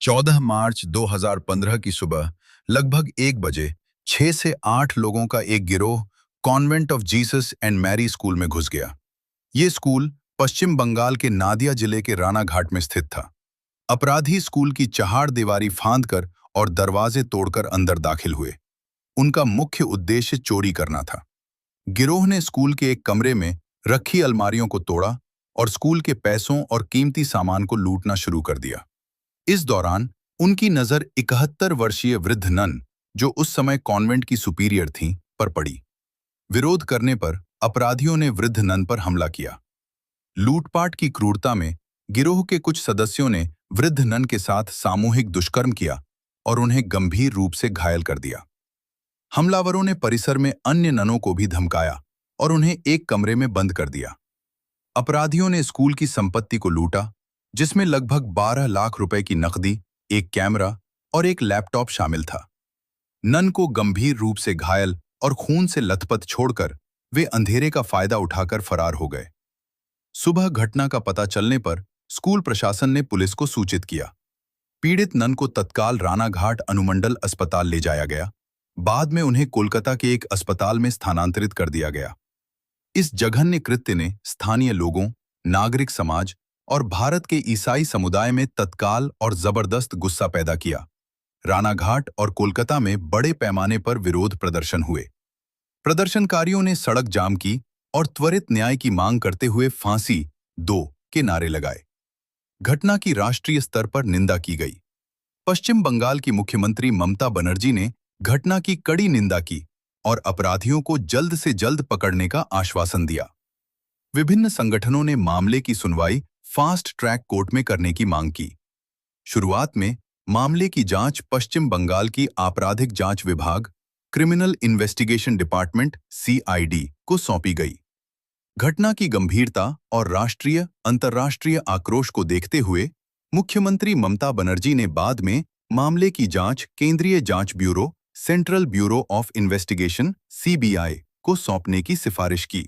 14 मार्च 2015 की सुबह लगभग 1 बजे 6 से 8 लोगों का एक गिरोह Convent of Jesus and Mary School में घुस गया। ये स्कूल पश्चिम बंगाल के नादिया जिले के रानाघाट में स्थित था। अपराधी स्कूल की चहार दीवारी फांदकर और दरवाजे तोड़कर अंदर दाखिल हुए। उनका मुख्य उद्देश्य चोरी करना था। गिरोह ने स्कूल के एक कमरे में रखी अलमारियों को तोड़ा और स्कूल के पैसों और कीमती सामान को लूटना शुरू कर दिया। इस दौरान उनकी नजर 71 वर्षीय वृद्ध नन, जो उस समय कॉन्वेंट की सुपीरियर थीं, पर पड़ी। विरोध करने पर अपराधियों ने वृद्ध नन पर हमला किया। लूटपाट की क्रूरता में गिरोह के कुछ सदस्यों ने वृद्ध नन के साथ सामूहिक दुष्कर्म किया और उन्हें गंभीर रूप से घायल कर दिया। हमलावरों ने परिसर में अन्य ननों को भी धमकाया और उन्हें एक कमरे में बंद कर दिया। अपराधियों ने स्कूल की संपत्ति को लूटा, जिसमें लगभग 12 लाख रुपए की नकदी, एक कैमरा और एक लैपटॉप शामिल था। नन को गंभीर रूप से घायल और खून से लथपथ छोड़कर वे अंधेरे का फायदा उठाकर फरार हो गए। सुबह घटना का पता चलने पर स्कूल प्रशासन ने पुलिस को सूचित किया। पीड़ित नन को तत्काल रानाघाट अनुमंडल अस्पताल ले जाया गया। बाद में उन्हें कोलकाता के एक अस्पताल में स्थानांतरित कर दिया गया। इस जघन्य कृत्य ने स्थानीय लोगों, नागरिक समाज और भारत के ईसाई समुदाय में तत्काल और जबरदस्त गुस्सा पैदा किया। रानाघाट और कोलकाता में बड़े पैमाने पर विरोध प्रदर्शन हुए। प्रदर्शनकारियों ने सड़क जाम की और त्वरित न्याय की मांग करते हुए फांसी दो के नारे लगाए। घटना की राष्ट्रीय स्तर पर निंदा की गई। पश्चिम बंगाल की मुख्यमंत्री ममता बनर्जी ने घटना की कड़ी निंदा की और अपराधियों को जल्द से जल्द पकड़ने का आश्वासन दिया। विभिन्न संगठनों ने मामले की सुनवाई फास्ट ट्रैक कोर्ट में करने की मांग की। शुरुआत में मामले की जांच पश्चिम बंगाल की आपराधिक जांच विभाग, क्रिमिनल इन्वेस्टिगेशन डिपार्टमेंट (CID) को सौंपी गई। घटना की गंभीरता और राष्ट्रीय अंतर्राष्ट्रीय आक्रोश को देखते हुए मुख्यमंत्री ममता बनर्जी ने बाद में मामले की जांच केंद्रीय जांच bureau, central bureau of investigation (CBI) को सौंपने की सिफारिश की।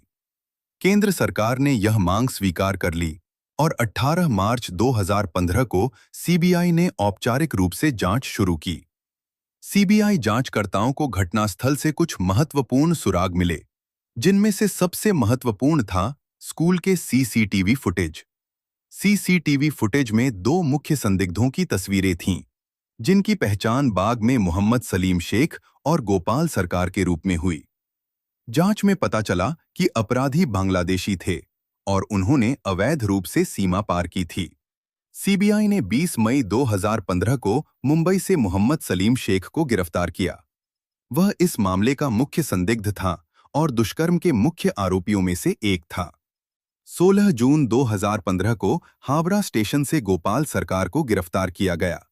केंद्र सरकार ने यह मांग स्वीकार कर ली और 18 मार्च 2015 को CBI ने औपचारिक रूप से जांच शुरू की। CBI जांचकर्ताओं को घटनास्थल से कुछ महत्वपूर्ण सुराग मिले, जिनमें से सबसे महत्वपूर्ण था स्कूल के CCTV फुटेज। CCTV फुटेज में 2 मुख्य संदिग्धों की तस्वीरें थीं, जिनकी पहचान बाद में मोहम्मद सलीम शेख और गोपाल सरकार के रूप में हुई। जांच में पता चला कि अपराधी बांग्लादेशी थे और उन्होंने अवैध रूप से सीमा पार की थी। CBI ने 20 मई 2015 को मुंबई से मोहम्मद सलीम शेख को गिरफ्तार किया। वह इस मामले का मुख्य संदिग्ध था और दुष्कर्म के मुख्य आरोपियों में से एक था। 16 जून 2015 को हावड़ा स्टेशन से गोपाल सरकार को गिरफ्तार किया गया।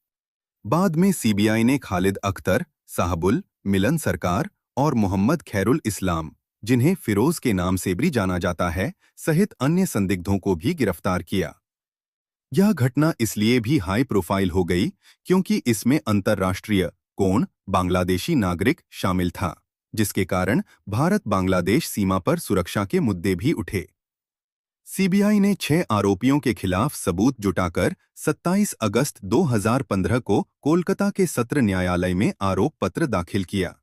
बाद में CBI ने खालिद अख्तर, साहबुल, मिलन सरकार और मोहम्मद खैरुल इस्लाम, जिन्हें फिरोज के नाम से भी जाना जाता है, सहित अन्य संदिग्धों को भी गिरफ्तार किया। यह घटना इसलिए भी हाई प्रोफाइल हो गई क्योंकि इसमें अंतर्राष्ट्रीय बांग्लादेशी नागरिक शामिल था, जिसके कारण भारत-बांग्लादेश सीमा पर सुरक्षा के मुद्दे भी उठे। CBI ने 6 आरोपियों के खिलाफ सबूत जुटाकर 27 अगस्त 2015 को कोलकाता के सत्र न्यायालय में आरोप पत्र दाखिल किया।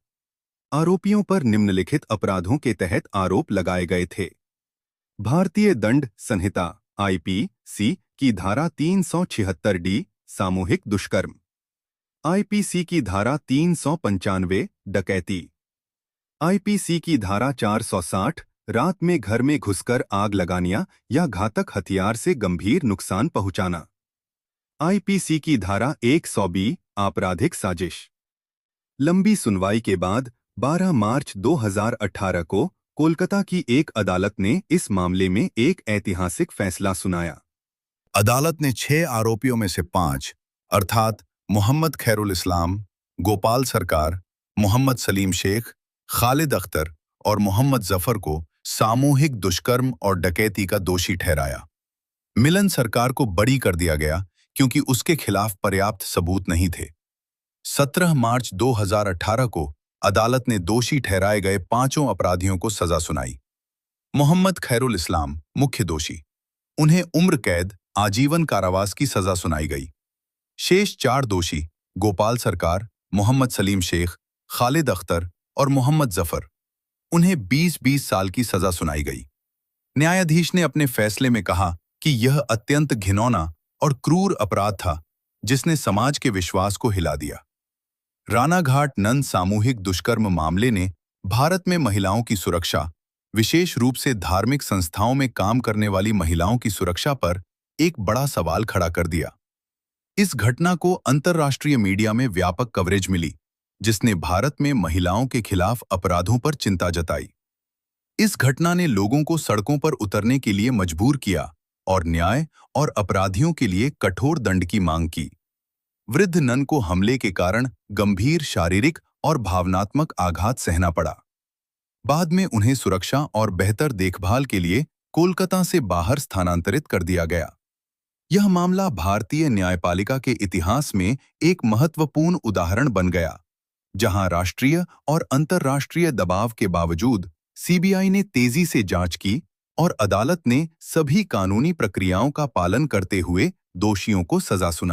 आरोपियों पर निम्नलिखित अपराधों के तहत आरोप लगाए गए थे। भारतीय दंड संहिता (IPC) की धारा 376D सामूहिक दुष्कर्म, IPC की धारा 395 डकैती, IPC की धारा 460 रात में घर में घुसकर आग लगाना या घातक हथियार से गंभीर नुकसान पहुंचाना, IPC की धारा 120 आपराधिक साजिश। लंबी सुनवाई के बाद 12 मार्च 2018 को कोलकाता की एक अदालत ने इस मामले में एक ऐतिहासिक फैसला सुनाया। अदालत ने 6 आरोपियों में से 5 अर्थात मोहम्मद खैरुल इस्लाम, गोपाल सरकार, मोहम्मद सलीम शेख, खालिद अख्तर और मोहम्मद जफर को सामूहिक दुष्कर्म और डकैती का दोषी ठहराया। मिलन सरकार को बरी कर दिया गया क्योंकि उसके खिलाफ पर्याप्त सबूत नहीं थे। 17 मार्च 2018 को अदालत ने दोषी ठहराए गए 5 अपराधियों को सजा सुनाई। मोहम्मद खैरुल इस्लाम मुख्य दोषी, उन्हें उम्र कैद, आजीवन कारावास की सजा सुनाई गई। शेष 4 दोषी गोपाल सरकार, मोहम्मद सलीम शेख, खालिद अख्तर और मोहम्मद जफर, उन्हें 20-20 साल की सजा सुनाई गई। न्यायाधीश ने अपने फैसले में कहा कि यह अत्यंत घिनौना और क्रूर अपराध था जिसने समाज के विश्वास को हिला दिया। रानाघाट नंद सामूहिक दुष्कर्म मामले ने भारत में महिलाओं की सुरक्षा, विशेष रूप से धार्मिक संस्थाओं में काम करने वाली महिलाओं की सुरक्षा पर एक बड़ा सवाल खड़ा कर दिया। इस घटना को अंतर्राष्ट्रीय मीडिया में व्यापक कवरेज मिली, जिसने भारत में महिलाओं के खिलाफ अपराधों पर चिंता जताई। इस घटना ने लोगों को सड़कों पर उतरने के लिए मजबूर किया और न्याय और अपराधियों के लिए कठोर दंड की मांग की। वृद्ध नन को हमले के कारण गंभीर शारीरिक और भावनात्मक आघात सहना पड़ा। बाद में उन्हें सुरक्षा और बेहतर देखभाल के लिए कोलकाता से बाहर स्थानांतरित कर दिया गया। यह मामला भारतीय न्यायपालिका के इतिहास में एक महत्वपूर्ण उदाहरण बन गया, जहां राष्ट्रीय और अंतर्राष्ट्रीय दबाव के बावजूद सीबीआई ने तेजी से जांच की और अदालत ने सभी कानूनी प्रक्रियाओं का पालन करते हुए दोषियों को सजा सुनाई।